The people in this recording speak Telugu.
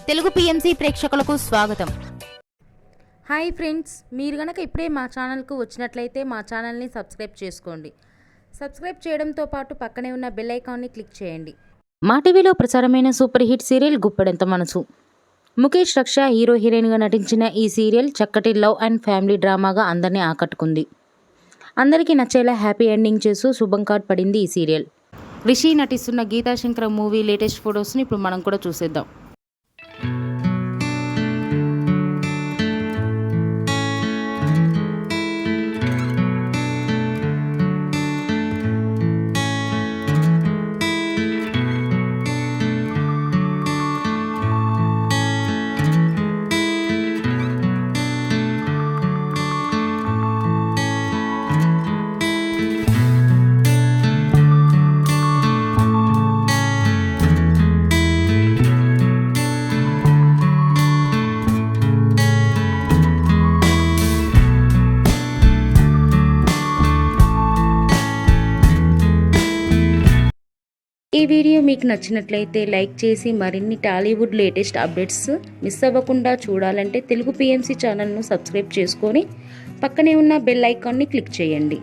తెలుగు పిఎంసి ప్రేక్షకులకు స్వాగతం. హాయ్ ఫ్రెండ్స్, మీరు గనక ఇప్పుడే మా ఛానల్కు వచ్చినట్లయితే మా ఛానల్ని సబ్స్క్రైబ్ చేసుకోండి. సబ్స్క్రైబ్ చేయడంతో పాటు పక్కనే ఉన్న బెల్ ఐకాన్ని క్లిక్ చేయండి. మా టీవీలో ప్రసారమైన సూపర్ హిట్ సీరియల్ గుప్పెడంత మనసు. ముఖేష్ రక్ష హీరో హీరోయిన్గా నటించిన ఈ సీరియల్ చక్కటి లవ్ అండ్ ఫ్యామిలీ డ్రామాగా అందరినీ ఆకట్టుకుంది. అందరికీ నచ్చేలా హ్యాపీ ఎండింగ్ చేస్తూ శుభం కార్డ్ పడింది ఈ సీరియల్. రిషి నటిస్తున్న గీతాశంకర మూవీ లేటెస్ట్ ఫొటోస్ని ఇప్పుడు మనం కూడా చూసేద్దాం. ఈ వీడియో మీకు నచ్చినట్లయితే లైక్ చేసి మరిన్ని టాలీవుడ్ లేటెస్ట్ అప్డేట్స్ మిస్ అవ్వకుండా చూడాలంటే తెలుగు పిఎంసి ఛానల్ను సబ్స్క్రైబ్ చేసుకొని పక్కనే ఉన్న బెల్ ఐకాన్ని క్లిక్ చేయండి.